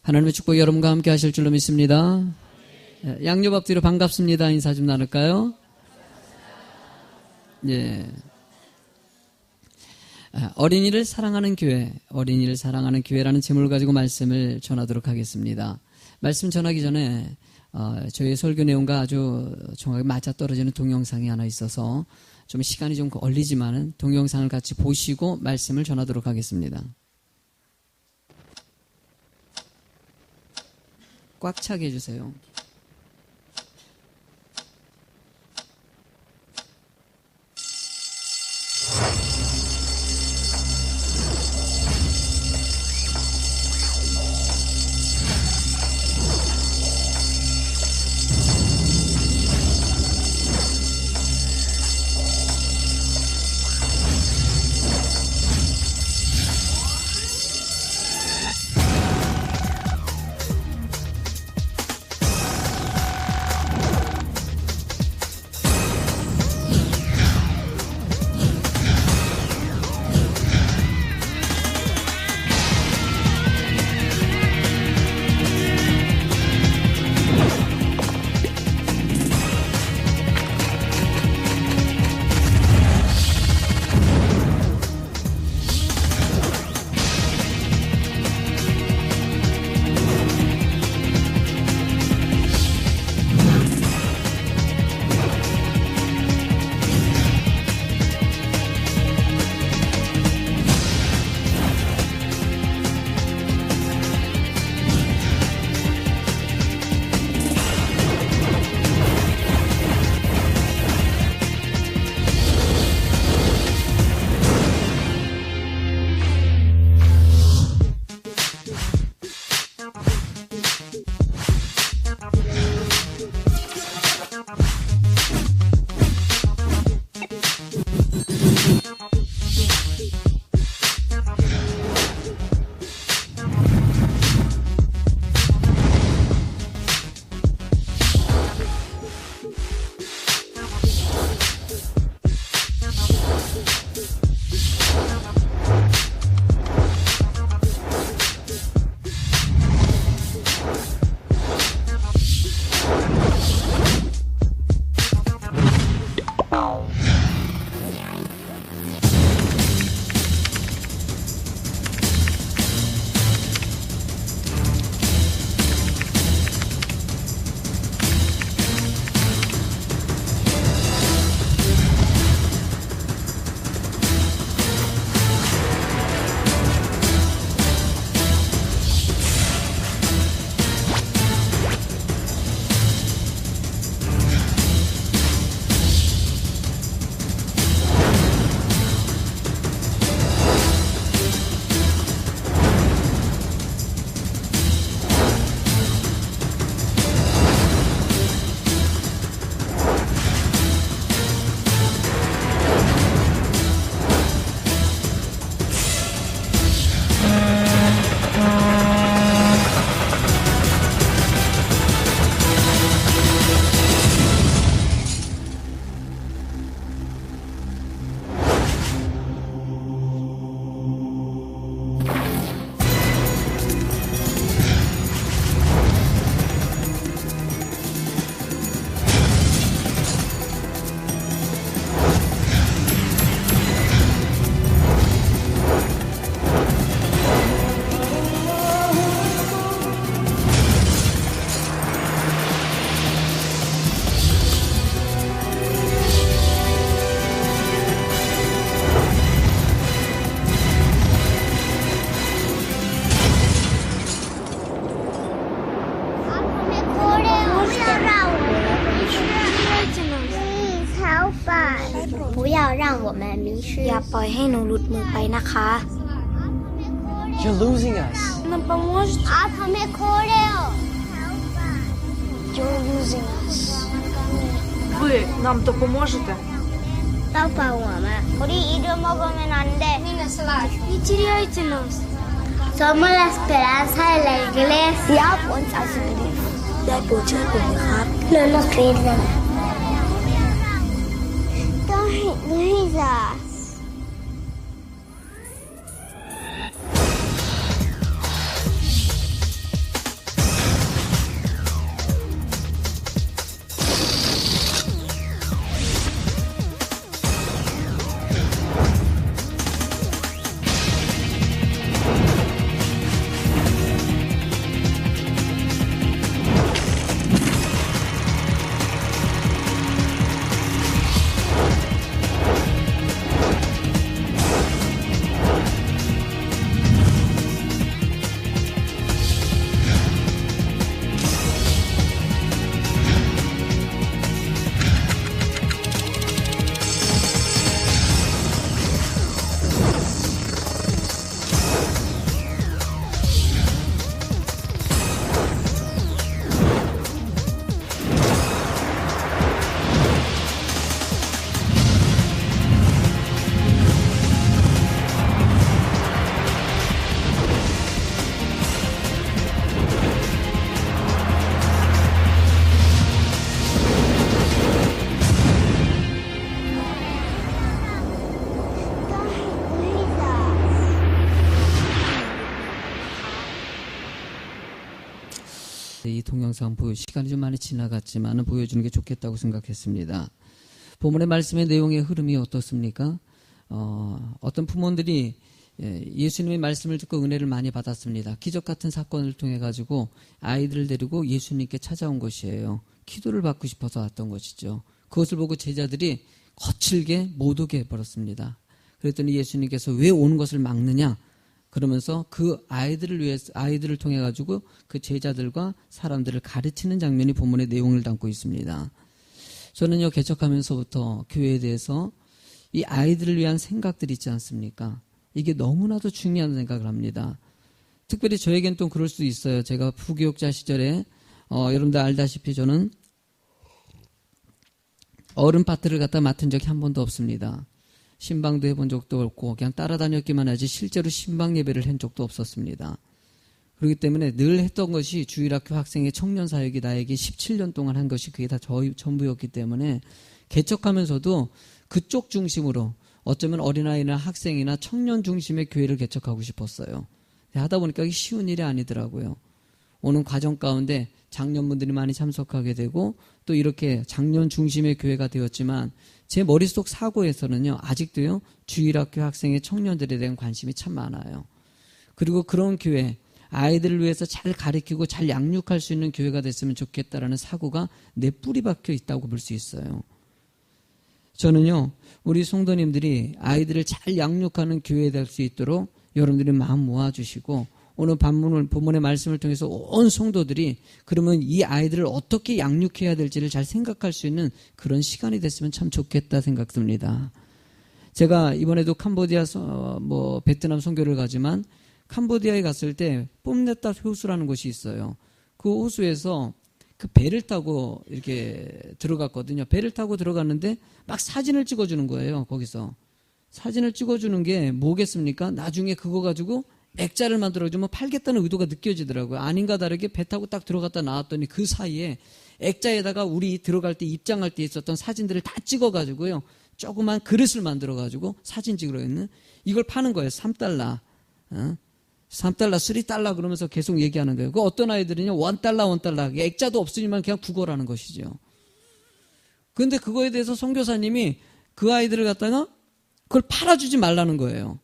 하나님의 축복 여러분과 함께 하실 줄로 믿습니다. 양옆 앞뒤로 반갑습니다. 인사 좀 나눌까요? 예. 어린이를 사랑하는 교회, 어린이를 사랑하는 교회라는 제목을 가지고 말씀을 전하도록 하겠습니다. 말씀 전하기 전에 저희 설교 내용과 아주 정확하게 맞아떨어지는 동영상이 하나 있어서 좀 시간이 좀 걸리지만은 동영상을 같이 보시고 말씀을 전하도록 하겠습니다. 꽉 차게 해주세요.อย่าปล่อยให้หนูหลุดมือไปนะคะ You're losing us. Нам поможете? You're losing us. Ви нам допоможете? 우리 잊어먹으면 안 돼. Не теряйте нас. Somos la esperanza de la iglesia. Once us believe. ได้โปรดช่วยผมนะครับ No nos pierdan. Don't lose us. 이 동영상 시간이 좀 많이 지나갔지만 보여주는 게 좋겠다고 생각했습니다. 본문의 말씀의 내용의 흐름이 어떻습니까? 어떤 부모들이 예수님의 말씀을 듣고 은혜를 많이 받았습니다. 기적 같은 사건을 통해 가지고 아이들을 데리고 예수님께 찾아온 것이에요. 기도를 받고 싶어서 왔던 것이죠. 그것을 보고 제자들이 거칠게 못 오게 해버렸습니다. 그랬더니 예수님께서 왜 오는 것을 막느냐? 그러면서 그 아이들을 통해 가지고 그 제자들과 사람들을 가르치는 장면이 본문의 내용을 담고 있습니다. 저는요, 개척하면서부터 교회에 대해서 이 아이들을 위한 생각들이 있지 않습니까? 이게 너무나도 중요한 생각을 합니다. 특별히 저에겐 또 그럴 수도 있어요. 제가 부교육자 시절에 여러분들 알다시피 저는 어른 파트를 갖다 맡은 적이 한 번도 없습니다. 신방도 해본 적도 없고 그냥 따라다녔기만 하지 실제로 신방 예배를 한 적도 없었습니다. 그렇기 때문에 늘 했던 것이 주일학교 학생의 청년사역이 나에게 17년 동안 한 것이 그게 다 전부였기 때문에 개척하면서도 그쪽 중심으로 어쩌면 어린아이나 학생이나 청년 중심의 교회를 개척하고 싶었어요. 하다 보니까 이게 쉬운 일이 아니더라고요. 오는 과정 가운데 장년분들이 많이 참석하게 되고 또 이렇게 장년 중심의 교회가 되었지만 제 머릿속 사고에서는요, 아직도요, 주일학교 학생의 청년들에 대한 관심이 참 많아요. 그리고 그런 교회, 아이들을 위해서 잘 가르치고 잘 양육할 수 있는 교회가 됐으면 좋겠다라는 사고가 내 뿌리 박혀 있다고 볼 수 있어요. 저는요, 우리 성도님들이 아이들을 잘 양육하는 교회 될 수 있도록 여러분들이 마음 모아주시고 오늘 본문의 말씀을 통해서 온 성도들이 그러면 이 아이들을 어떻게 양육해야 될지를 잘 생각할 수 있는 그런 시간이 됐으면 참 좋겠다 생각됩니다. 제가 이번에도 캄보디아, 베트남 선교를 가지만 캄보디아에 갔을 때 뽐냈다 호수라는 곳이 있어요. 그 호수에서 그 배를 타고 이렇게 들어갔거든요. 배를 타고 들어갔는데 막 사진을 찍어주는 거예요. 거기서. 사진을 찍어주는 게 뭐겠습니까? 나중에 그거 가지고 액자를 만들어주면 팔겠다는 의도가 느껴지더라고요. 아닌가 다르게 배 타고 딱 들어갔다 나왔더니 그 사이에 액자에다가 우리 들어갈 때 입장할 때 있었던 사진들을 다 찍어가지고요. 조그만 그릇을 만들어가지고 사진 찍으러 있는 이걸 파는 거예요. 3달러. 3달러, 3달러 그러면서 계속 얘기하는 거예요. 그 어떤 아이들은요, 1달러. 액자도 없으니만 그냥 국어라는 것이죠. 그런데 그거에 대해서 선교사님이 그 아이들을 갖다가 그걸 팔아주지 말라는 거예요.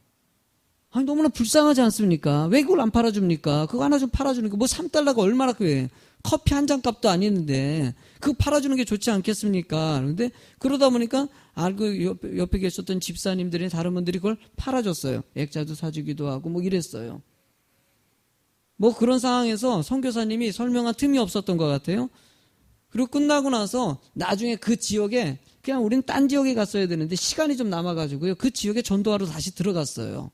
아니, 너무나 불쌍하지 않습니까? 왜 그걸 안 팔아줍니까? 그거 하나 좀 팔아주는 거, 3달러가 얼마나 그래. 커피 한 잔 값도 아니는데, 그거 팔아주는 게 좋지 않겠습니까? 그런데 그러다 보니까 알고 옆에 계셨던 집사님들이 다른 분들이 그걸 팔아줬어요. 액자도 사주기도 하고 이랬어요. 그런 상황에서 선교사님이 설명한 틈이 없었던 것 같아요. 그리고 끝나고 나서 나중에 그 지역에 그냥 우리는 딴 지역에 갔어야 되는데 시간이 좀 남아가지고요. 그 지역에 전도하러 다시 들어갔어요.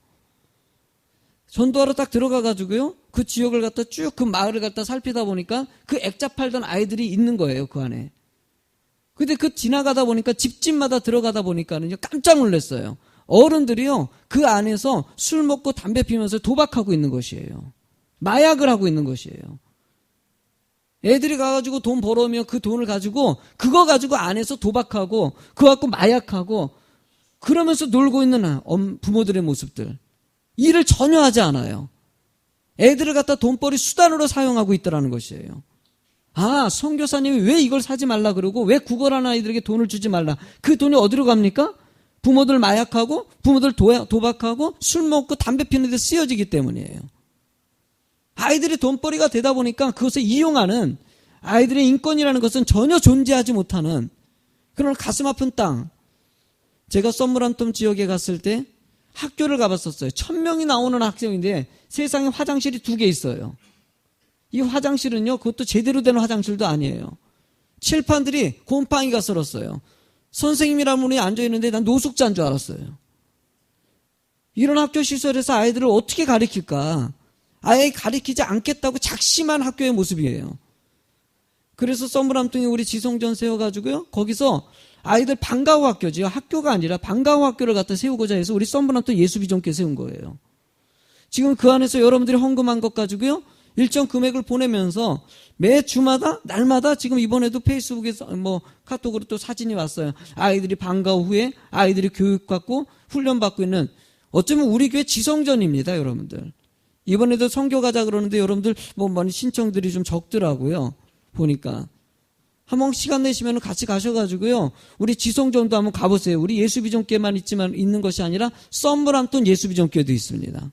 전도하러 딱 들어가가지고요. 그 지역을 갖다 쭉 그 마을을 갖다 살피다 보니까 그 액자 팔던 아이들이 있는 거예요. 그 안에. 근데 지나가다 보니까 집집마다 들어가다 보니까는요. 깜짝 놀랐어요. 어른들이요. 그 안에서 술 먹고 담배 피면서 도박하고 있는 것이에요. 마약을 하고 있는 것이에요. 애들이 가가지고 돈 벌어오면 그 돈을 가지고 그거 가지고 안에서 도박하고 그거 갖고 마약하고 그러면서 놀고 있는 부모들의 모습들. 일을 전혀 하지 않아요. 애들을 갖다 돈벌이 수단으로 사용하고 있다는 것이에요. 선교사님이 왜 이걸 사지 말라 그러고 왜 구걸하는 아이들에게 돈을 주지 말라. 그 돈이 어디로 갑니까? 부모들 마약하고 부모들 도박하고 술 먹고 담배 피는 데 쓰여지기 때문이에요. 아이들이 돈벌이가 되다 보니까 그것을 이용하는 아이들의 인권이라는 것은 전혀 존재하지 못하는 그런 가슴 아픈 땅. 제가 썸브란톰 지역에 갔을 때 학교를 가봤었어요. 1000명이 나오는 학생인데 세상에 화장실이 2개 있어요. 이 화장실은요, 그것도 제대로 된 화장실도 아니에요. 칠판들이 곰팡이가 썰었어요. 선생님이라는 분이 앉아있는데 난 노숙자인 줄 알았어요. 이런 학교 시설에서 아이들을 어떻게 가르칠까? 아예 가르치지 않겠다고 작심한 학교의 모습이에요. 그래서 썸브람통에 우리 지성전 세워가지고요, 거기서 아이들 방과후 학교죠. 학교가 아니라 방과후 학교를 갖다 세우고자 해서 우리 썸브람통 예수비전교회 세운 거예요. 지금 그 안에서 여러분들이 헌금한 것 가지고요, 일정 금액을 보내면서 매 주마다, 날마다 지금 이번에도 페이스북에서 카톡으로 또 사진이 왔어요. 아이들이 방과후 후에 아이들이 교육받고 훈련받고 있는 어쩌면 우리 교회 지성전입니다, 여러분들. 이번에도 선교 가자 그러는데 여러분들 뭐 많이 신청들이 좀 적더라고요. 보니까. 한번 시간 내시면 같이 가셔가지고요. 우리 지성전도 한번 가보세요. 우리 예수비전교회만 있는 것이 아니라 썸브람톤 예수비전교회도 있습니다.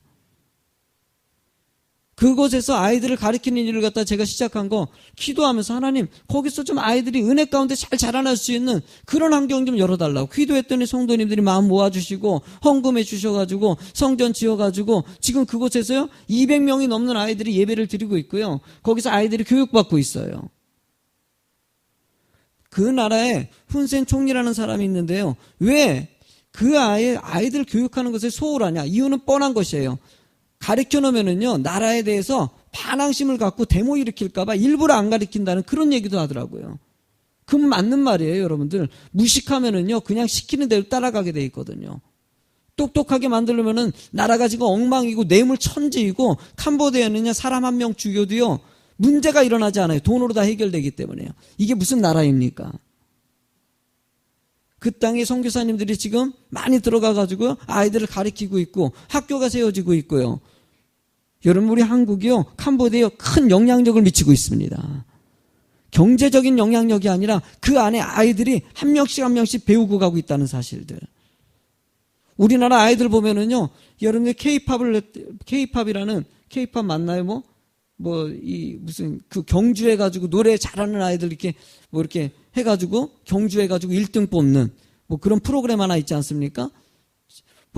그곳에서 아이들을 가르치는 일을 갖다 제가 시작한 거 기도하면서 하나님 거기서 좀 아이들이 은혜 가운데 잘 자라날 수 있는 그런 환경 좀 열어달라고 기도했더니 성도님들이 마음 모아주시고 헌금해 주셔가지고 성전 지어가지고 지금 그곳에서요 200명이 넘는 아이들이 예배를 드리고 있고요. 거기서 아이들이 교육받고 있어요. 그 나라에 훈센 총리라는 사람이 있는데요. 왜 그 아이들 교육하는 것에 소홀하냐? 이유는 뻔한 것이에요. 가르쳐 놓으면은요, 나라에 대해서 반항심을 갖고 데모 일으킬까봐 일부러 안 가르친다는 그런 얘기도 하더라고요. 그건 맞는 말이에요, 여러분들. 무식하면은요, 그냥 시키는 대로 따라가게 돼 있거든요. 똑똑하게 만들려면은 나라가 지금 엉망이고 뇌물 천지이고 캄보디아는요, 사람 한 명 죽여도요, 문제가 일어나지 않아요. 돈으로 다 해결되기 때문에요. 이게 무슨 나라입니까? 그 땅에 선교사님들이 지금 많이 들어가가지고 아이들을 가르치고 있고 학교가 세워지고 있고요. 여러분 우리 한국이요 캄보디아에 큰 영향력을 미치고 있습니다. 경제적인 영향력이 아니라 그 안에 아이들이 한 명씩 한 명씩 배우고 가고 있다는 사실들. 우리나라 아이들 보면은요 여러분들 K-팝이라는 K-팝 맞나요? 무슨 그 경주해가지고 노래 잘하는 아이들 이렇게 해가지고 경주해가지고 1등 뽑는 그런 프로그램 하나 있지 않습니까?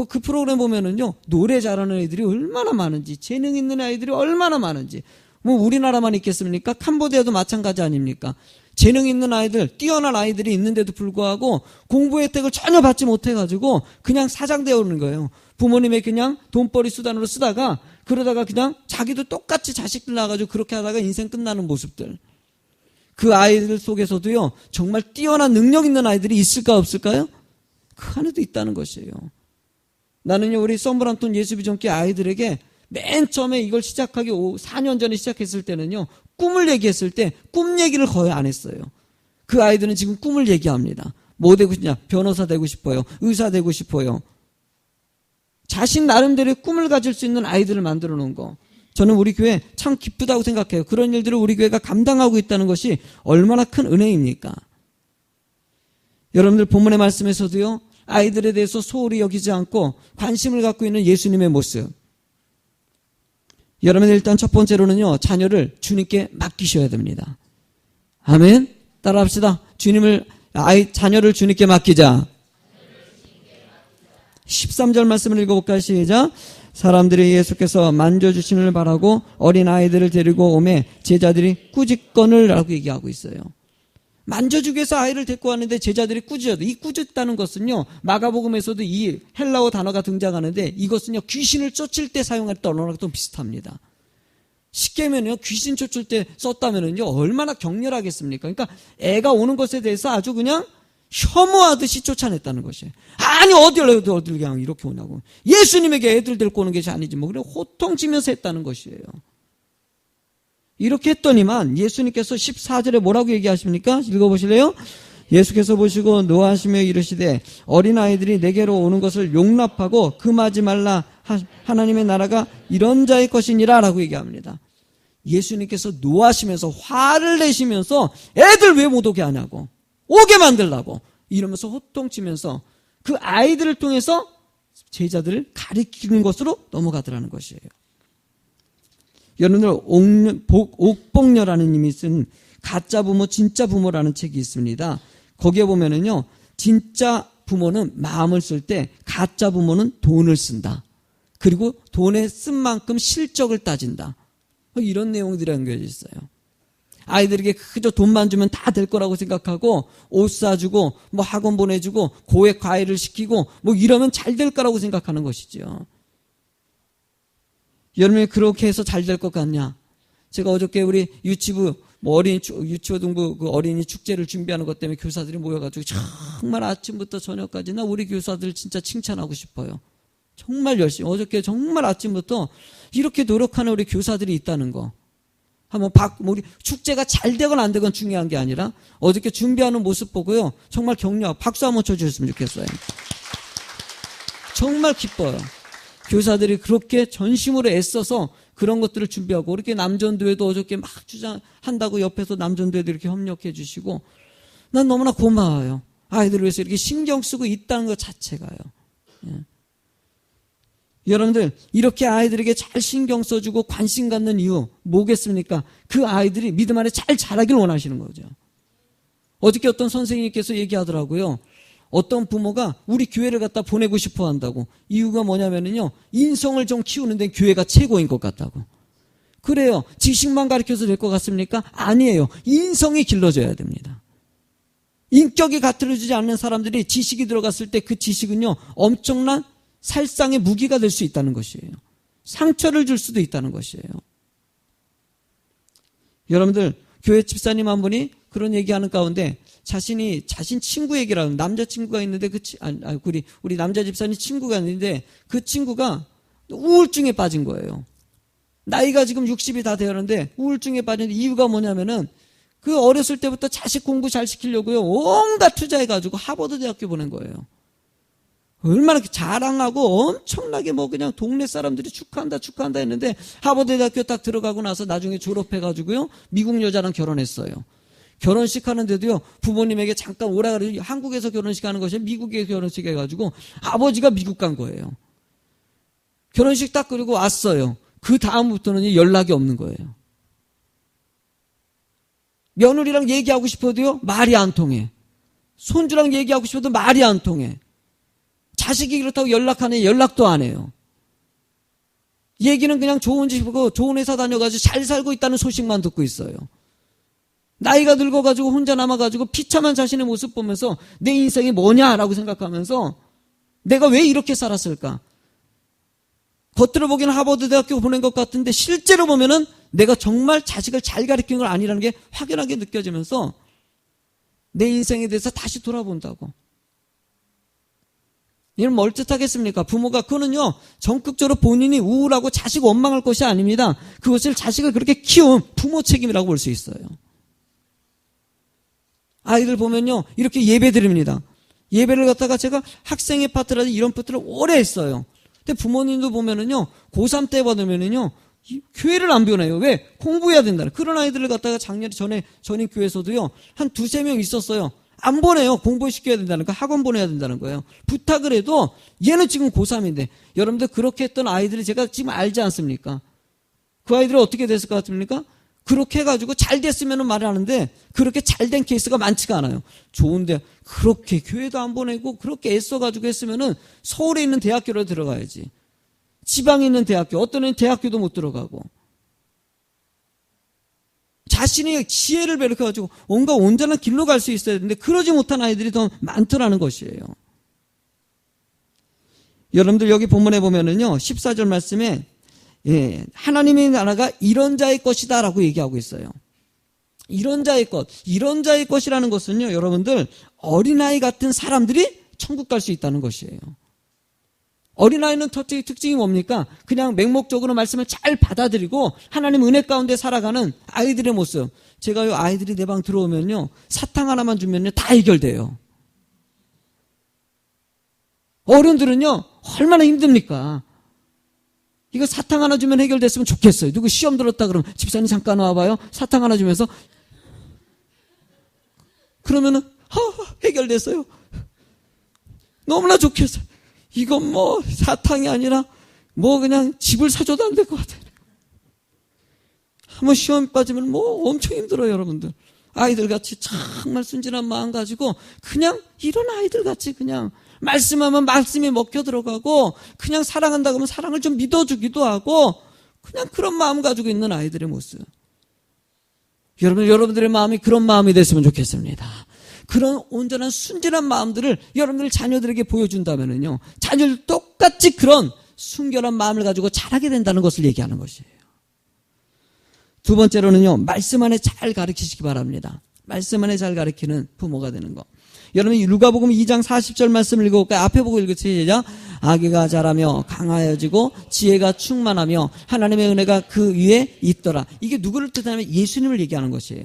그 프로그램 보면은요 노래 잘하는 애들이 얼마나 많은지 재능 있는 아이들이 얼마나 많은지 우리나라만 있겠습니까? 캄보디아도 마찬가지 아닙니까? 재능 있는 아이들, 뛰어난 아이들이 있는데도 불구하고 공부 혜택을 전혀 받지 못해가지고 그냥 사장되어 오는 거예요. 부모님의 그냥 돈벌이 수단으로 쓰다가 그러다가 그냥 자기도 똑같이 자식들 낳아가지고 그렇게 하다가 인생 끝나는 모습들. 그 아이들 속에서도요 정말 뛰어난 능력 있는 아이들이 있을까 없을까요? 그 안에도 있다는 것이에요. 나는요 우리 썸브람톤 예수비전교회 아이들에게 맨 처음에 이걸 시작하기 4년 전에 시작했을 때는요 꿈을 얘기했을 때 꿈 얘기를 거의 안 했어요. 그 아이들은 지금 꿈을 얘기합니다. 뭐 되고 싶냐? 변호사 되고 싶어요. 의사 되고 싶어요. 자신 나름대로의 꿈을 가질 수 있는 아이들을 만들어 놓은 거. 저는 우리 교회 참 기쁘다고 생각해요. 그런 일들을 우리 교회가 감당하고 있다는 것이 얼마나 큰 은혜입니까? 여러분들 본문의 말씀에서도요. 아이들에 대해서 소홀히 여기지 않고 관심을 갖고 있는 예수님의 모습. 여러분 일단 첫 번째로는요. 자녀를 주님께 맡기셔야 됩니다. 아멘. 따라합시다. 자녀를 주님께 맡기자. 13절 말씀을 읽어볼까요? 시작. 사람들이 예수께서 만져주심을 바라고 어린아이들을 데리고 오매 제자들이 꾸짖건을 라고 얘기하고 있어요. 만져주기 위해서 아이를 데리고 왔는데 제자들이 꾸짖어도 이 꾸짖다는 것은요 마가복음에서도 이 헬라어 단어가 등장하는데 이것은요 귀신을 쫓을 때 사용했던 언어랑 또 비슷합니다. 쉽게 하면요 귀신 쫓을 때 썼다면은요 얼마나 격렬하겠습니까? 그러니까 애가 오는 것에 대해서 아주 그냥 혐오하듯이 쫓아냈다는 것이에요. 아니 어딜 그냥 이렇게 오냐고. 예수님에게 애들 데리고 오는 것이 아니지 그래 호통치면서 했다는 것이에요. 이렇게 했더니만 예수님께서 14절에 뭐라고 얘기하십니까? 읽어보실래요? 예수께서 보시고 노하시며 이르시되 어린아이들이 내게로 오는 것을 용납하고 금하지 말라. 하나님의 나라가 이런 자의 것이니라 라고 얘기합니다. 예수님께서 노하시면서 화를 내시면서 애들 왜 못 오게 하냐고 오게 만들라고 이러면서 호통치면서 그 아이들을 통해서 제자들을 가리키는 것으로 넘어가더라는 것이에요. 여러분들 옥복녀라는 님이 쓴 가짜 부모 진짜 부모라는 책이 있습니다. 거기에 보면은요 진짜 부모는 마음을 쓸 때 가짜 부모는 돈을 쓴다. 그리고 돈에 쓴 만큼 실적을 따진다. 이런 내용들이 담겨져 있어요. 아이들에게 그저 돈만 주면 다 될 거라고 생각하고 옷 사주고 학원 보내주고 고액 과외를 시키고 이러면 잘 될 거라고 생각하는 것이죠. 여러분이 그렇게 해서 잘 될 것 같냐? 제가 어저께 우리 유치부 유치고등부 그 어린이 축제를 준비하는 것 때문에 교사들이 모여가지고 정말 아침부터 저녁까지 나 우리 교사들 진짜 칭찬하고 싶어요. 정말 열심히 어저께 정말 아침부터 이렇게 노력하는 우리 교사들이 있다는 거. 한번 우리 축제가 잘 되건 안 되건 중요한 게 아니라 어저께 준비하는 모습 보고요. 정말 격려 박수 한번 쳐주셨으면 좋겠어요. 정말 기뻐요. 교사들이 그렇게 전심으로 애써서 그런 것들을 준비하고 이렇게 남전도회도 어저께 막 주장한다고 옆에서 남전도회도 이렇게 협력해 주시고 난 너무나 고마워요. 아이들을 위해서 이렇게 신경 쓰고 있다는 것 자체가요. 예. 여러분들 이렇게 아이들에게 잘 신경 써주고 관심 갖는 이유 뭐겠습니까? 그 아이들이 믿음 안에 잘 자라길 원하시는 거죠. 어저께 어떤 선생님께서 얘기하더라고요. 어떤 부모가 우리 교회를 갖다 보내고 싶어 한다고. 이유가 뭐냐면요, 인성을 좀 키우는 데 교회가 최고인 것 같다고. 그래요. 지식만 가르쳐서 될 것 같습니까? 아니에요. 인성이 길러져야 됩니다. 인격이 갖춰지지 않는 사람들이 지식이 들어갔을 때 그 지식은요, 엄청난 살상의 무기가 될 수 있다는 것이에요. 상처를 줄 수도 있다는 것이에요. 여러분들, 교회 집사님 한 분이 그런 얘기하는 가운데 자신 친구 얘기를 하는, 남자친구가 있는데 우리 남자 집사님 친구가 있는데 그 친구가 우울증에 빠진 거예요. 나이가 지금 60이 다 되었는데 우울증에 빠진 이유가 뭐냐면은 그 어렸을 때부터 자식 공부 잘 시키려고요, 온갖 투자해가지고 하버드 대학교 보낸 거예요. 얼마나 자랑하고 엄청나게 그냥 동네 사람들이 축하한다 했는데 하버드 대학교 딱 들어가고 나서 나중에 졸업해가지고요, 미국 여자랑 결혼했어요. 결혼식 하는데도요, 부모님에게 잠깐 오라 그래서 한국에서 결혼식 하는 것이 미국에서 결혼식 해가지고 아버지가 미국 간 거예요. 결혼식 딱 그리고 왔어요. 그 다음부터는 연락이 없는 거예요. 며느리랑 얘기하고 싶어도요, 말이 안 통해. 손주랑 얘기하고 싶어도 말이 안 통해. 자식이 그렇다고 연락하네, 연락도 안 해요. 얘기는 그냥 좋은 집 보고 좋은 회사 다녀가지고 잘 살고 있다는 소식만 듣고 있어요. 나이가 늙어가지고 혼자 남아가지고 비참한 자신의 모습 보면서 내 인생이 뭐냐라고 생각하면서 내가 왜 이렇게 살았을까? 겉으로 보기에는 하버드 대학교 보낸 것 같은데 실제로 보면은 내가 정말 자식을 잘 가르친 건 아니라는 게 확연하게 느껴지면서 내 인생에 대해서 다시 돌아본다고. 이런 멀짓하겠습니까? 부모가 그거는요, 적극적으로 본인이 우울하고 자식 원망할 것이 아닙니다. 그것을 자식을 그렇게 키운 부모 책임이라고 볼 수 있어요. 아이들 보면요, 이렇게 예배 드립니다. 예배를 갖다가 제가 학생회 파트라든지 이런 파트를 오래 했어요. 근데 부모님도 보면은요, 고3 때 받으면은요, 교회를 안 보내요. 왜? 공부해야 된다는. 그런 아이들을 갖다가 전임 교회에서도요, 한 2-3명 있었어요. 안 보내요. 공부시켜야 된다는 거, 학원 보내야 된다는 거예요. 부탁을 해도 얘는 지금 고3인데, 여러분들 그렇게 했던 아이들이 제가 지금 알지 않습니까? 그 아이들이 어떻게 됐을 것 같습니까? 그렇게 해가지고 잘 됐으면 말을 하는데 그렇게 잘된 케이스가 많지가 않아요. 좋은데 그렇게 교회도 안 보내고 그렇게 애써가지고 했으면은 서울에 있는 대학교로 들어가야지. 지방에 있는 대학교, 어떤 애는 대학교도 못 들어가고. 자신의 지혜를 배력해가지고 뭔가 온전한 길로 갈 수 있어야 되는데 그러지 못한 아이들이 더 많더라는 것이에요. 여러분들 여기 본문에 보면은요, 14절 말씀에 하나님의 나라가 이런 자의 것이다 라고 얘기하고 있어요. 이런 자의 것이라는 것은요, 여러분들 어린아이 같은 사람들이 천국 갈 수 있다는 것이에요. 어린아이는 특징이 뭡니까? 그냥 맹목적으로 말씀을 잘 받아들이고 하나님 은혜 가운데 살아가는 아이들의 모습. 제가요, 아이들이 내 방 들어오면요, 사탕 하나만 주면요 다 해결돼요. 어른들은요, 얼마나 힘듭니까? 이거 사탕 하나 주면 해결됐으면 좋겠어요. 누구 시험 들었다 그러면 집사님 잠깐 와봐요. 사탕 하나 주면서 그러면은 해결됐어요. 너무나 좋겠어요. 이건 사탕이 아니라 그냥 집을 사줘도 안 될 것 같아요. 한번 시험 빠지면 엄청 힘들어요, 여러분들. 아이들 같이 정말 순진한 마음 가지고 그냥 이런 아이들 같이 그냥 말씀하면 말씀이 먹혀 들어가고 그냥 사랑한다 그러면 사랑을 좀 믿어주기도 하고 그냥 그런 마음 가지고 있는 아이들의 모습. 여러분들의 마음이 그런 마음이 됐으면 좋겠습니다. 그런 온전한 순진한 마음들을 여러분들 자녀들에게 보여준다면요, 자녀들 똑같이 그런 순결한 마음을 가지고 자라게 된다는 것을 얘기하는 것이에요. 두 번째로는요, 말씀 안에 잘 가르치시기 바랍니다. 말씀 안에 잘 가르치는 부모가 되는 거. 여러분 누가복음 2장 40절 말씀을 읽어볼까요? 앞에 보고 읽으세요. 시작. 아기가 자라며 강하여지고 지혜가 충만하며 하나님의 은혜가 그 위에 있더라. 이게 누구를 뜻하냐면 예수님을 얘기하는 것이에요.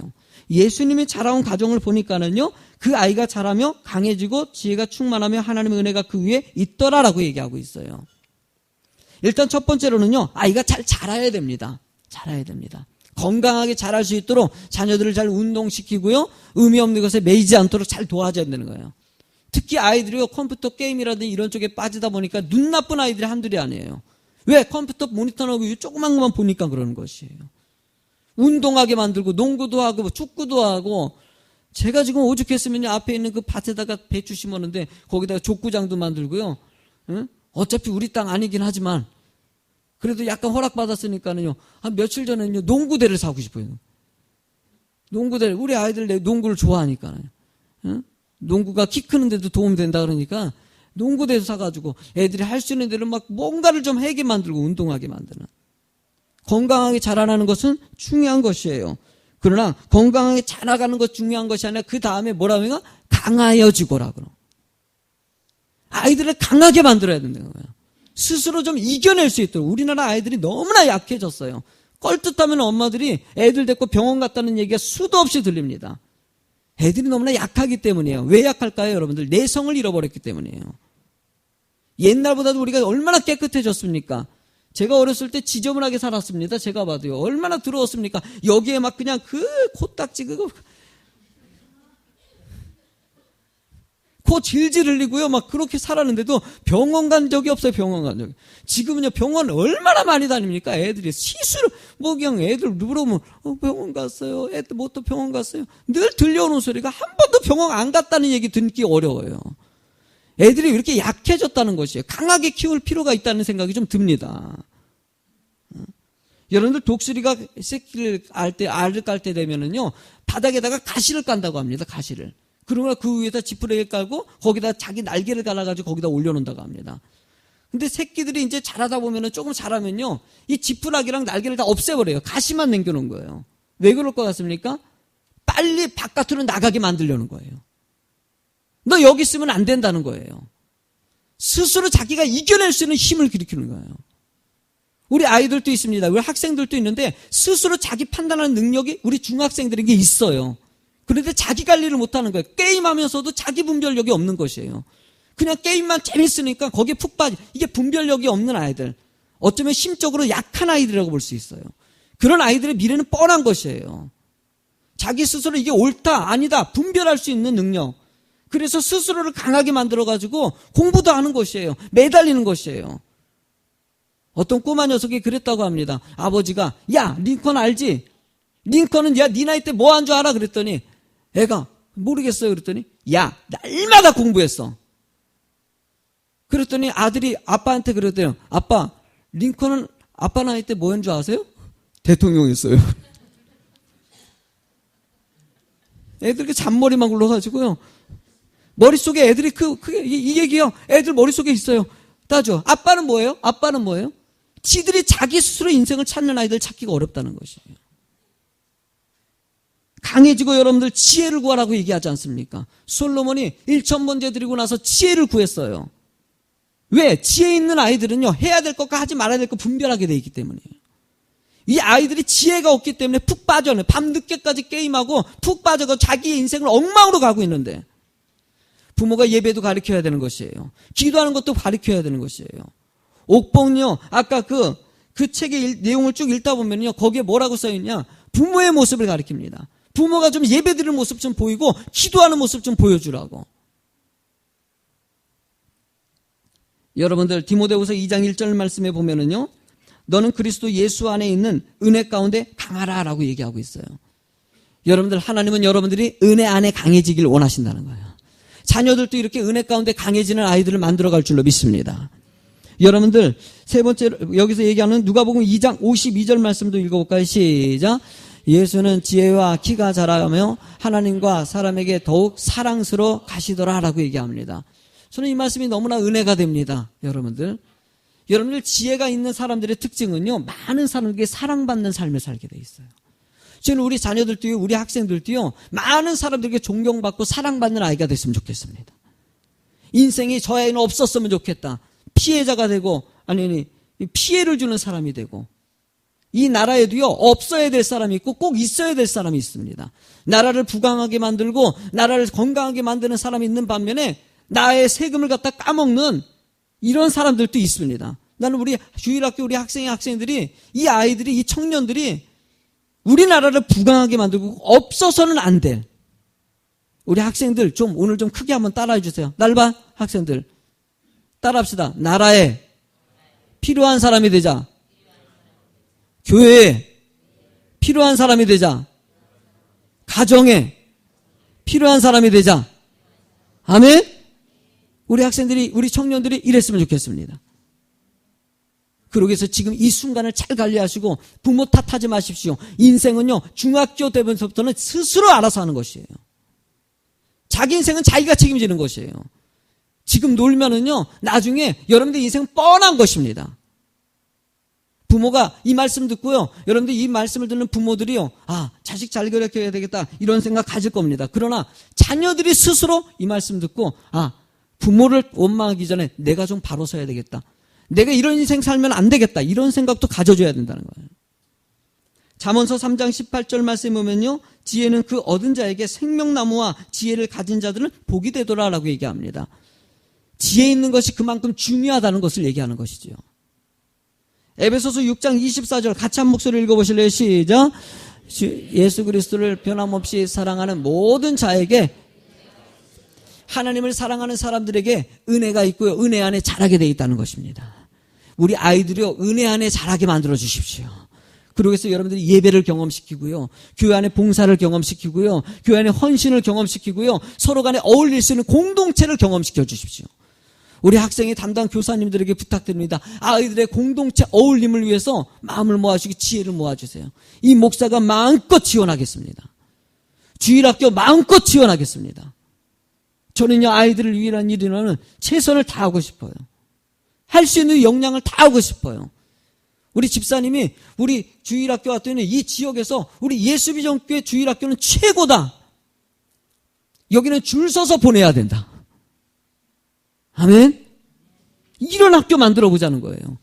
예수님이 자라온 가정을 보니까는요, 그 아이가 자라며 강해지고 지혜가 충만하며 하나님의 은혜가 그 위에 있더라라고 얘기하고 있어요. 일단 첫 번째로는요, 아이가 잘 자라야 됩니다. 자라야 됩니다. 건강하게 자랄 수 있도록 자녀들을 잘 운동시키고요, 의미 없는 것에 매이지 않도록 잘 도와줘야 되는 거예요. 특히 아이들이요, 컴퓨터 게임이라든지 이런 쪽에 빠지다 보니까 눈 나쁜 아이들이 한둘이 아니에요. 왜? 컴퓨터 모니터하고 조그만 것만 보니까 그러는 것이에요. 운동하게 만들고 농구도 하고 뭐 축구도 하고, 제가 지금 오죽했으면 앞에 있는 그 밭에다가 배추 심었는데 거기다가 족구장도 만들고요. 응? 어차피 우리 땅 아니긴 하지만 그래도 약간 허락받았으니까는요, 한 며칠 전에는요, 농구대를 사고 싶어요. 농구대를, 우리 아이들 농구를 좋아하니까요. 응? 농구가 키 크는데도 도움이 된다 그러니까 농구대도 사가지고 애들이 할 수 있는 대로 막 뭔가를 좀 하게 만들고 운동하게 만드는. 건강하게 자라나는 것은 중요한 것이에요. 그러나 건강하게 자라가는 것 중요한 것이 아니라 그 다음에 뭐라고 해요? 강하여지고라 그러. 아이들을 강하게 만들어야 된다는 거예요. 스스로 좀 이겨낼 수 있도록. 우리나라 아이들이 너무나 약해졌어요. 껄뜻하면 엄마들이 애들 데리고 병원 갔다는 얘기가 수도 없이 들립니다. 애들이 너무나 약하기 때문이에요. 왜 약할까요, 여러분들? 내성을 잃어버렸기 때문이에요. 옛날보다도 우리가 얼마나 깨끗해졌습니까? 제가 어렸을 때 지저분하게 살았습니다. 제가 봐도요. 얼마나 더러웠습니까? 여기에 막 그냥 그 코딱지 그거 코 질질 흘리고요. 막 그렇게 살았는데도 병원 간 적이 없어요. 병원 간 적이. 지금은요, 병원 얼마나 많이 다닙니까? 애들이 시술, 뭐 그냥 애들 물어보면, 병원 갔어요. 애들 뭐 또 병원 갔어요. 늘 들려오는 소리가 한 번도 병원 안 갔다는 얘기 듣기 어려워요. 애들이 이렇게 약해졌다는 것이에요. 강하게 키울 필요가 있다는 생각이 좀 듭니다. 여러분들 독수리가 새끼를 알을 깔 때 되면은요, 바닥에다가 가시를 깐다고 합니다. 가시를. 그러면 그 위에다 지푸라기를 깔고 거기다 자기 날개를 갈아가지고 거기다 올려놓는다고 합니다. 근데 새끼들이 이제 자라다 보면은 조금 자라면요, 이 지푸라기랑 날개를 다 없애버려요. 가시만 남겨놓은 거예요. 왜 그럴 것 같습니까? 빨리 바깥으로 나가게 만들려는 거예요. 너 여기 있으면 안 된다는 거예요. 스스로 자기가 이겨낼 수 있는 힘을 일으키는 거예요. 우리 아이들도 있습니다. 우리 학생들도 있는데 스스로 자기 판단하는 능력이 우리 중학생들에게 있어요. 그런데 자기 관리를 못하는 거예요. 게임하면서도 자기 분별력이 없는 것이에요. 그냥 게임만 재밌으니까 거기에 푹 빠져. 이게 분별력이 없는 아이들. 어쩌면 심적으로 약한 아이들이라고 볼 수 있어요. 그런 아이들의 미래는 뻔한 것이에요. 자기 스스로 이게 옳다, 아니다 분별할 수 있는 능력. 그래서 스스로를 강하게 만들어가지고 공부도 하는 것이에요. 매달리는 것이에요. 어떤 꼬마 녀석이 그랬다고 합니다. 아버지가, 야, 링컨 알지? 링컨은 야, 네 나이 때 뭐 한 줄 알아? 그랬더니 애가 모르겠어요. 그랬더니 야, 날마다 공부했어. 그랬더니 아들이 아빠한테 그랬대요. 아빠, 링컨은 아빠 나이 때 뭐 한 줄 아세요? 대통령이었어요. 애들 잔머리만 굴러가지고요. 머릿속에 애들이 이 얘기요. 애들 머릿속에 있어요. 따져. 아빠는 뭐예요? 아빠는 뭐예요? 지들이 자기 스스로 인생을 찾는 아이들 찾기가 어렵다는 것이에요. 강해지고 여러분들 지혜를 구하라고 얘기하지 않습니까? 솔로몬이 1000번째 드리고 나서 지혜를 구했어요. 왜? 지혜 있는 아이들은요, 해야 될 것과 하지 말아야 될 것 분별하게 돼 있기 때문이에요. 이 아이들이 지혜가 없기 때문에 푹 빠져요. 밤늦게까지 게임하고 푹 빠져서 자기의 인생을 엉망으로 가고 있는데, 부모가 예배도 가르쳐야 되는 것이에요. 기도하는 것도 가르쳐야 되는 것이에요. 옥봉요, 아까 그 책의 내용을 쭉 읽다 보면요, 거기에 뭐라고 써있냐? 부모의 모습을 가르칩니다. 부모가 좀 예배드리는 모습 좀 보이고 기도하는 모습 좀 보여주라고. 여러분들 디모데후서 2장 1절 말씀에 보면은요, 너는 그리스도 예수 안에 있는 은혜 가운데 강하라 라고 얘기하고 있어요. 여러분들, 하나님은 여러분들이 은혜 안에 강해지길 원하신다는 거예요. 자녀들도 이렇게 은혜 가운데 강해지는 아이들을 만들어갈 줄로 믿습니다. 여러분들, 세 번째로 여기서 얘기하는 누가복음 2장 52절 말씀도 읽어볼까요? 시작. 예수는 지혜와 키가 자라며 하나님과 사람에게 더욱 사랑스러워 가시더라 라고 얘기합니다. 저는 이 말씀이 너무나 은혜가 됩니다. 여러분들 지혜가 있는 사람들의 특징은요, 많은 사람에게 사랑받는 삶을 살게 돼 있어요. 저는 우리 자녀들도요, 우리 학생들도요, 많은 사람들에게 존경받고 사랑받는 아이가 됐으면 좋겠습니다. 인생이 저 애는 없었으면 좋겠다. 피해자가 되고, 아니 피해를 주는 사람이 되고, 이 나라에도요, 없어야 될 사람이 있고 꼭 있어야 될 사람이 있습니다. 나라를 부강하게 만들고 나라를 건강하게 만드는 사람이 있는 반면에 나의 세금을 갖다 까먹는 이런 사람들도 있습니다. 나는 우리 주일학교 우리 학생들이 이 아이들이 이 청년들이 우리나라를 부강하게 만들고 없어서는 안 될 우리 학생들 좀 오늘 좀 크게 한번 따라해 주세요. 날봐 학생들 따라합시다. 나라에 필요한 사람이 되자. 교회에 필요한 사람이 되자. 가정에 필요한 사람이 되자. 아멘? 우리 학생들이 우리 청년들이 이랬으면 좋겠습니다. 그러기 위해서 지금 이 순간을 잘 관리하시고 부모 탓하지 마십시오. 인생은요 중학교 때부터는 스스로 알아서 하는 것이에요. 자기 인생은 자기가 책임지는 것이에요. 지금 놀면은요 나중에 여러분들 인생 뻔한 것입니다. 부모가 이 말씀 듣고요 여러분들 이 말씀을 듣는 부모들이요 자식 잘 가르쳐야 되겠다 이런 생각 가질 겁니다. 그러나 자녀들이 스스로 이 말씀 듣고 부모를 원망하기 전에 내가 좀 바로 서야 되겠다. 내가 이런 인생 살면 안 되겠다. 이런 생각도 가져줘야 된다는 거예요. 잠언서 3장 18절 말씀에 보면요. 지혜는 그 얻은 자에게 생명나무와 지혜를 가진 자들은 복이 되더라라고 얘기합니다. 지혜 있는 것이 그만큼 중요하다는 것을 얘기하는 것이죠. 에베소서 6장 24절 같이 한 목소리 읽어보실래요? 시작. 예수 그리스도를 변함없이 사랑하는 모든 자에게 하나님을 사랑하는 사람들에게 은혜가 있고요. 은혜 안에 자라게 되어 있다는 것입니다. 우리 아이들이요. 은혜 안에 자라게 만들어 주십시오. 그러기 위해서 여러분들이 예배를 경험시키고요. 교회 안에 봉사를 경험시키고요. 교회 안에 헌신을 경험시키고요. 서로 간에 어울릴 수 있는 공동체를 경험시켜 주십시오. 우리 학생의 담당 교사님들에게 부탁드립니다. 아이들의 공동체 어울림을 위해서 마음을 모아주시고 지혜를 모아주세요. 이 목사가 마음껏 지원하겠습니다. 주일학교 마음껏 지원하겠습니다. 저는요 아이들을 위한 일이라는 최선을 다하고 싶어요. 할 수 있는 역량을 다하고 싶어요. 우리 집사님이 우리 주일학교 왔더니 이 지역에서 우리 예수비전교회 주일학교는 최고다. 여기는 줄 서서 보내야 된다. 아멘. 이런 학교 만들어 보자는 거예요.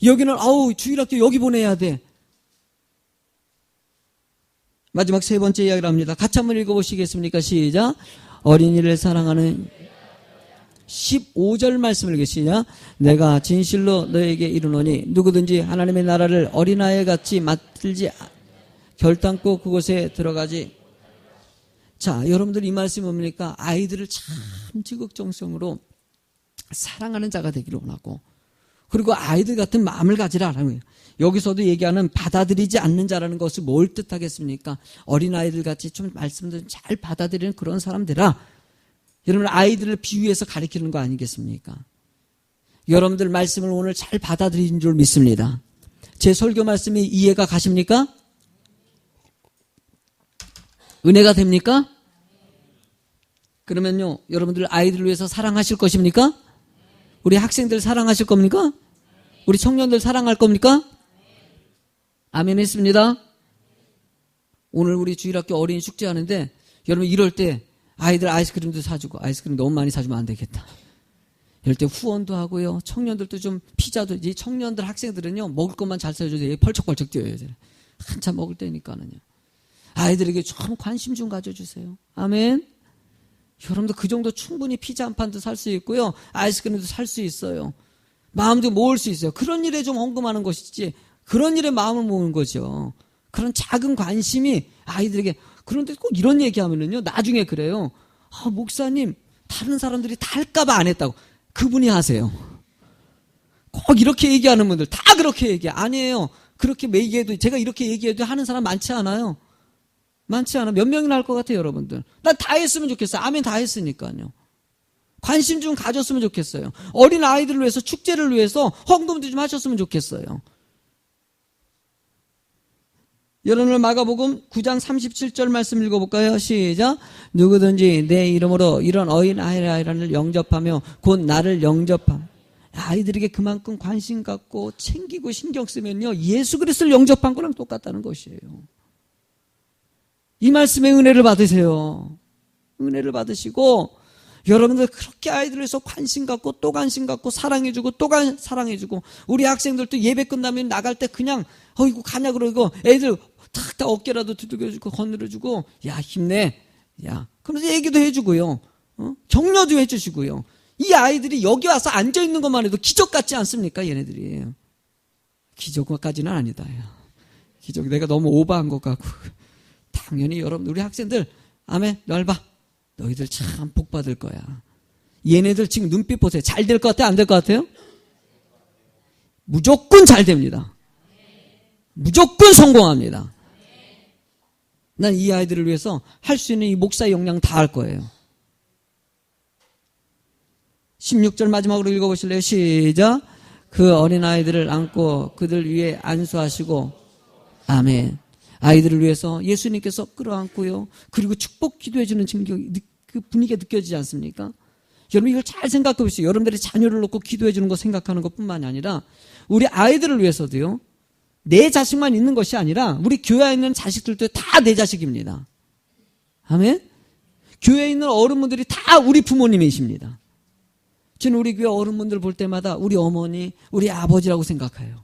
여기는 주일학교 여기 보내야 돼. 마지막 세 번째 이야기를 합니다. 같이 한번 읽어보시겠습니까? 시작. 어린이를 사랑하는 15절 말씀을 읽으시냐. 내가 진실로 너에게 이르노니 누구든지 하나님의 나라를 어린아이 같이 맡들지 결단코 그곳에 들어가지. 자, 여러분들 이 말씀이 뭡니까? 아이들을 참 지극정성으로 사랑하는 자가 되기를 원하고 그리고 아이들 같은 마음을 가지라라는 거예요. 여기서도 얘기하는 받아들이지 않는 자라는 것을 뭘 뜻하겠습니까? 어린아이들 같이 좀 말씀들 잘 받아들이는 그런 사람 되라. 여러분 아이들을 비유해서 가르치는 거 아니겠습니까? 여러분들 말씀을 오늘 잘 받아들이는 줄 믿습니다. 제 설교 말씀이 이해가 가십니까? 은혜가 됩니까? 그러면요 여러분들 아이들을 위해서 사랑하실 것입니까? 우리 학생들 사랑하실 겁니까? 우리 청년들 사랑할 겁니까? 아멘 했습니다. 오늘 우리 주일학교 어린이 축제하는데 여러분 이럴 때 아이들 아이스크림도 사주고 아이스크림 너무 많이 사주면 안 되겠다. 이럴 때 후원도 하고요. 청년들도 좀 피자도 이 청년들 학생들은요 먹을 것만 잘 사줘야 펄쩍펄쩍 뛰어야 돼요. 한참 먹을 때니까는요. 아이들에게 좀 관심 좀 가져주세요. 아멘. 여러분도 그 정도 충분히 피자 한 판도 살 수 있고요. 아이스크림도 살 수 있어요. 마음도 모을 수 있어요. 그런 일에 좀 헌금하는 것이지 그런 일에 마음을 모으는 거죠. 그런 작은 관심이 아이들에게. 그런데 꼭 이런 얘기하면은요 나중에 그래요. 목사님 다른 사람들이 다 할까봐 안 했다고. 그분이 하세요. 꼭 이렇게 얘기하는 분들 다 그렇게 얘기해. 아니에요. 그렇게 얘기해도 제가 이렇게 얘기해도 하는 사람 많지 않아요. 많지 않아. 몇 명이나 할 것 같아요, 여러분들. 난 다 했으면 좋겠어요. 아멘 다 했으니까요. 관심 좀 가졌으면 좋겠어요. 어린 아이들을 위해서 축제를 위해서 헌금도 좀 하셨으면 좋겠어요. 여러분들 마가복음 9장 37절 말씀 읽어볼까요? 시작. 누구든지 내 이름으로 이런 어린 아이를 영접하며 곧 나를 영접함. 아이들에게 그만큼 관심 갖고 챙기고 신경 쓰면요 예수 그리스도를 영접한 거랑 똑같다는 것이에요. 이 말씀에 은혜를 받으세요. 은혜를 받으시고 여러분들 그렇게 아이들을 위해서 관심 갖고 또 관심 갖고 사랑해주고 또 사랑해주고 우리 학생들도 예배 끝나면 나갈 때 그냥 이거 가냐 그러고 애들 탁 어깨라도 두들겨주고 거느려주고 야 힘내 야 그러면서 얘기도 해주고요. 격려도 해주시고요. 이 아이들이 여기 와서 앉아있는 것만 해도 기적 같지 않습니까? 얘네들이. 기적까지는 아니다. 기적 내가 너무 오버한 것 같고. 당연히 여러분 우리 학생들 아멘 넓어. 너희들 참 복 받을 거야. 얘네들 지금 눈빛 보세요. 잘 될 것 같아요? 안 될 것 같아요? 무조건 잘 됩니다. 무조건 성공합니다. 난 이 아이들을 위해서 할 수 있는 이 목사의 역량 다 할 거예요. 16절 마지막으로 읽어보실래요? 시작. 그 어린아이들을 안고 그들 위에 안수하시고 아멘. 아이들을 위해서 예수님께서 끌어안고요. 그리고 축복 기도해주는 그 분위기가 느껴지지 않습니까? 여러분 이걸 잘 생각해 보세요. 여러분들이 자녀를 놓고 기도해주는 거 생각하는 것뿐만이 아니라 우리 아이들을 위해서도요. 내 자식만 있는 것이 아니라 우리 교회에 있는 자식들도 다 내 자식입니다. 아멘? 교회에 있는 어른분들이 다 우리 부모님이십니다. 저는 우리 교회 어른분들 볼 때마다 우리 어머니, 우리 아버지라고 생각해요.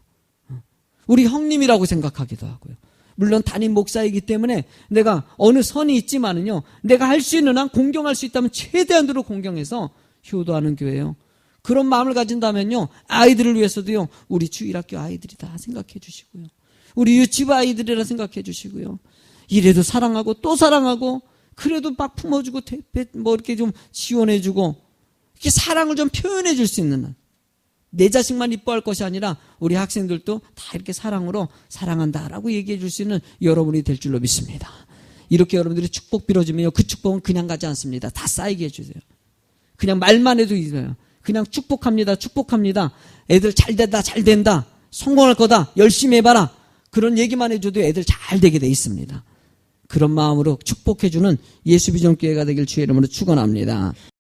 우리 형님이라고 생각하기도 하고요. 물론 담임 목사이기 때문에 내가 어느 선이 있지만은요, 내가 할 수 있는 한 공경할 수 있다면 최대한으로 공경해서 효도하는 교회예요. 그런 마음을 가진다면요, 아이들을 위해서도요, 우리 주일학교 아이들이다 생각해 주시고요. 우리 유치부 아이들이라 생각해 주시고요. 이래도 사랑하고 또 사랑하고 그래도 막 품어주고 뭐 이렇게 좀 지원해주고 이렇게 사랑을 좀 표현해 줄 수 있는 한. 내 자식만 이뻐할 것이 아니라 우리 학생들도 다 이렇게 사랑으로 사랑한다라고 얘기해 줄 수 있는 여러분이 될 줄로 믿습니다. 이렇게 여러분들이 축복 빌어주면요, 그 축복은 그냥 가지 않습니다. 다 쌓이게 해주세요. 그냥 말만 해도 있어요. 그냥 축복합니다. 축복합니다. 애들 잘 된다. 잘 된다. 성공할 거다. 열심히 해봐라. 그런 얘기만 해줘도 애들 잘 되게 돼 있습니다. 그런 마음으로 축복해주는 예수비전교회가 되길 주의 이름으로 축원합니다.